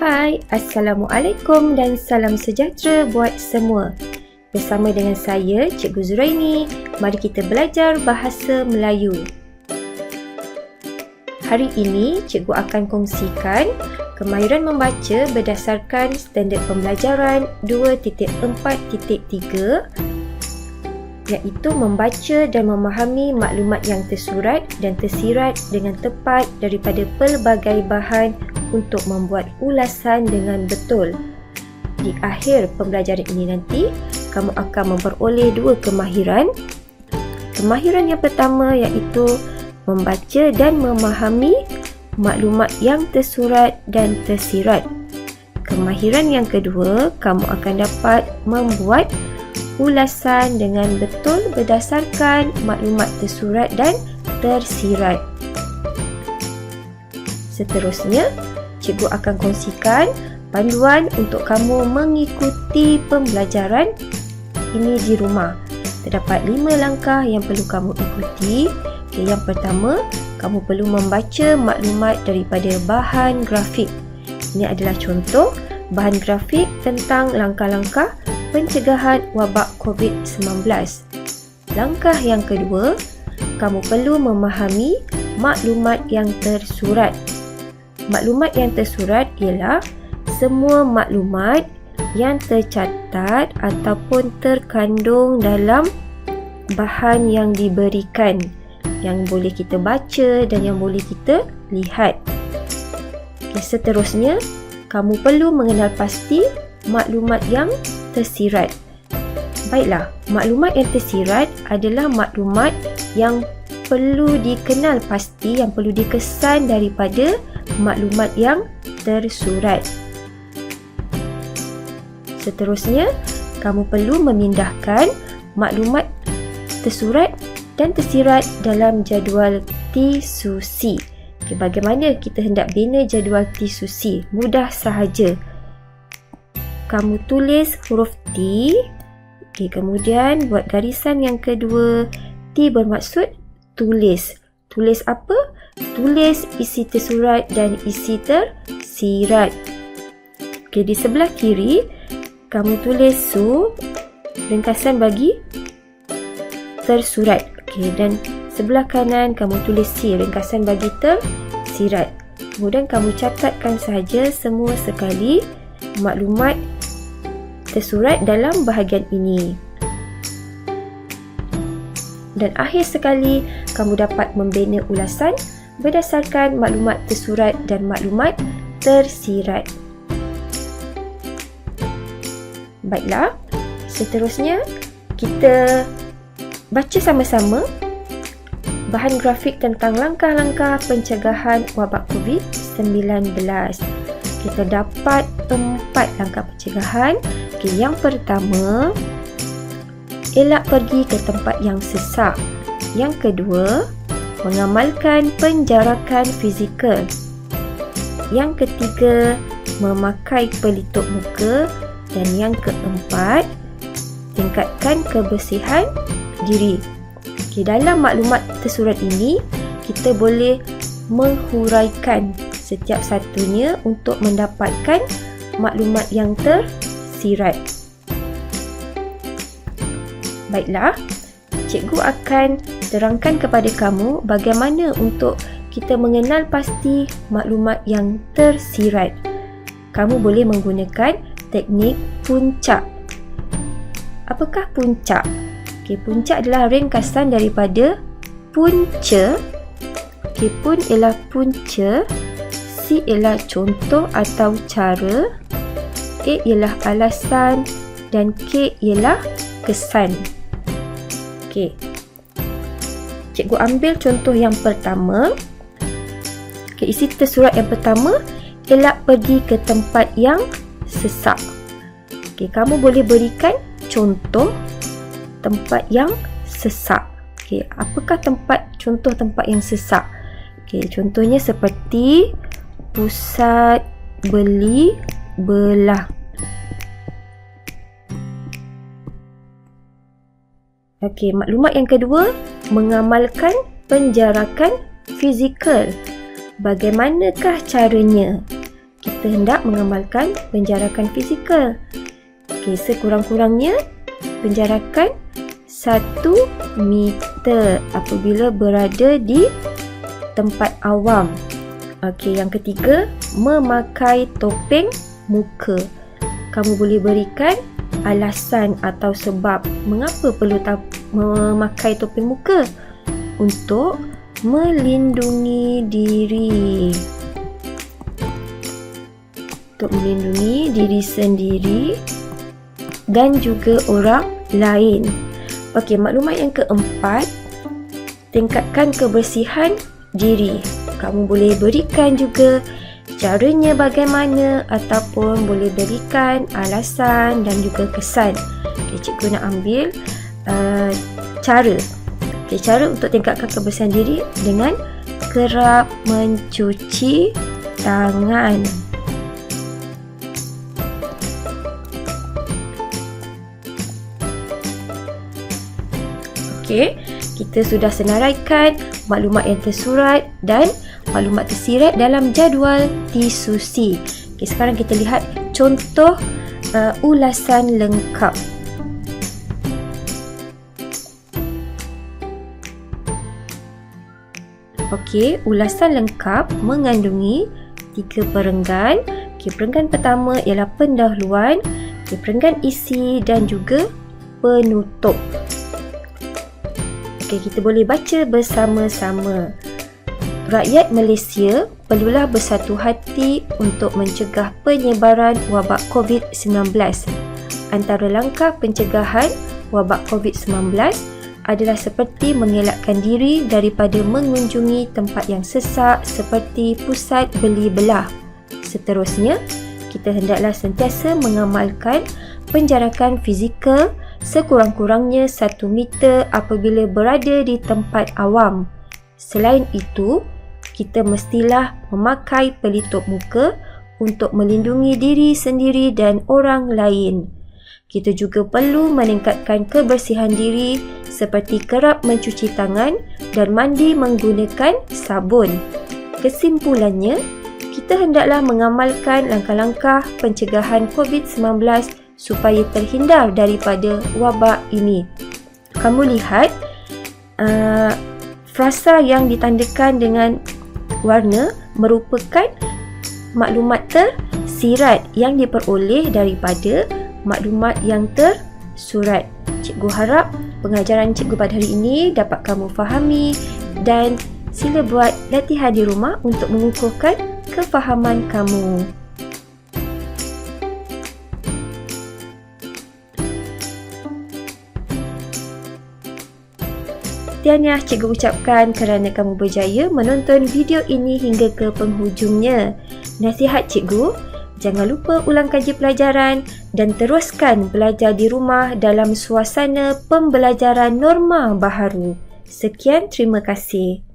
Hai, Assalamualaikum dan salam sejahtera buat semua. Bersama dengan saya, Cikgu Zuraini, mari kita belajar bahasa Melayu. Hari ini, Cikgu akan kongsikan kemahiran membaca berdasarkan standard pembelajaran 2.4.3, iaitu membaca dan memahami maklumat yang tersurat dan tersirat dengan tepat daripada pelbagai bahan untuk membuat ulasan dengan betul. Di akhir pembelajaran ini nanti, kamu akan memperoleh 2 kemahiran. Kemahiran yang pertama iaitu membaca dan memahami maklumat yang tersurat dan tersirat. Kemahiran yang kedua, kamu akan dapat membuat ulasan dengan betul berdasarkan maklumat tersurat dan tersirat. Seterusnya, Cikgu akan kongsikan panduan untuk kamu mengikuti pembelajaran ini di rumah. Terdapat 5 langkah yang perlu kamu ikuti. Yang pertama, kamu perlu membaca maklumat daripada bahan grafik. Ini adalah contoh bahan grafik tentang langkah-langkah pencegahan wabak COVID-19. Langkah yang kedua, kamu perlu memahami maklumat yang tersurat. Maklumat yang tersurat ialah semua maklumat yang tercatat ataupun terkandung dalam bahan yang diberikan, yang boleh kita baca dan yang boleh kita lihat. Seterusnya, kamu perlu mengenal pasti maklumat yang tersirat. Baiklah, maklumat yang tersirat adalah maklumat yang perlu dikenal pasti, yang perlu dikesan daripada maklumat yang tersurat. Seterusnya, kamu perlu memindahkan maklumat tersurat dan tersirat dalam jadual T-SUSI. Bagaimana kita hendak bina jadual T-SUSI? Mudah sahaja. Kamu tulis huruf T, kemudian buat garisan yang kedua. T bermaksud tulis. Tulis apa? Tulis isi tersurat dan isi tersirat. Di sebelah kiri, kamu tulis SU, ringkasan bagi tersurat. Dan sebelah kanan, kamu tulis C, ringkasan bagi tersirat. Kemudian kamu catatkan sahaja semua sekali maklumat tersurat dalam bahagian ini. Dan akhir sekali, kamu dapat membina ulasan berdasarkan maklumat tersurat dan maklumat tersirat. Baiklah, seterusnya kita baca sama-sama bahan grafik tentang langkah-langkah pencegahan wabak COVID-19. Kita dapat 4 langkah pencegahan. Yang pertama, elak pergi ke tempat yang sesak. Yang kedua, mengamalkan penjarakan fizikal. Yang ketiga, memakai pelitup muka. Dan yang keempat, tingkatkan kebersihan diri. Dalam maklumat tersurat ini, kita boleh menghuraikan setiap satunya untuk mendapatkan maklumat yang tersirat. Baiklah, cikgu akan terangkan kepada kamu bagaimana untuk kita mengenal pasti maklumat yang tersirat. Kamu boleh menggunakan teknik puncak. Apakah puncak? Puncak adalah ringkasan daripada punca. Pun ialah punca. C ialah contoh atau cara. A ialah alasan. Dan K ialah kesan. Cikgu ambil contoh yang pertama. Isi tersurat yang pertama, elak pergi ke tempat yang sesak. Kamu boleh berikan contoh tempat yang sesak. Apakah contoh tempat yang sesak? Contohnya seperti pusat beli belah. Maklumat yang kedua, mengamalkan penjarakan fizikal. Bagaimanakah caranya? kita hendak mengamalkan penjarakan fizikal. Okey, sekurang-kurangnya penjarakan 1 meter apabila berada di tempat awam. Okey, yang ketiga, memakai topeng muka. Kamu boleh berikan alasan atau sebab mengapa perlu memakai topeng muka. Untuk melindungi diri. Untuk melindungi diri sendiri dan juga orang lain. Okey, maklumat yang keempat, tingkatkan kebersihan diri. Kamu boleh berikan juga caranya bagaimana ataupun boleh berikan alasan dan juga kesan. Okay, cikgu nak ambil cara. Okay, cara untuk tingkatkan kebersihan diri dengan kerap mencuci tangan. Okey, kita sudah senaraikan maklumat yang tersurat dan maklumat tersirat dalam jadual T-SUSI. Okey, sekarang kita lihat contoh ulasan lengkap. Okey, ulasan lengkap mengandungi 3 perenggan. Okey, perenggan pertama ialah pendahuluan, okey, perenggan isi dan juga penutup. Okey, kita boleh baca bersama-sama. Rakyat Malaysia perlulah bersatu hati untuk mencegah penyebaran wabak COVID-19. Antara langkah pencegahan wabak COVID-19 adalah seperti mengelakkan diri daripada mengunjungi tempat yang sesak seperti pusat beli belah. Seterusnya, kita hendaklah sentiasa mengamalkan penjarakan fizikal sekurang-kurangnya 1 meter apabila berada di tempat awam. Selain itu, kita mestilah memakai pelitup muka untuk melindungi diri sendiri dan orang lain. Kita juga perlu meningkatkan kebersihan diri seperti kerap mencuci tangan dan mandi menggunakan sabun. Kesimpulannya, kita hendaklah mengamalkan langkah-langkah pencegahan COVID-19 supaya terhindar daripada wabak ini. Kamu lihat frasa yang ditandakan dengan warna merupakan maklumat tersirat yang diperoleh daripada maklumat yang tersurat. Cikgu harap pengajaran cikgu pada hari ini dapat kamu fahami dan sila buat latihan di rumah untuk mengukuhkan kefahaman kamu. Tahniah cikgu ucapkan kerana kamu berjaya menonton video ini hingga ke penghujungnya. Nasihat cikgu, jangan lupa ulang kaji pelajaran dan teruskan belajar di rumah dalam suasana pembelajaran norma baharu. Sekian, terima kasih.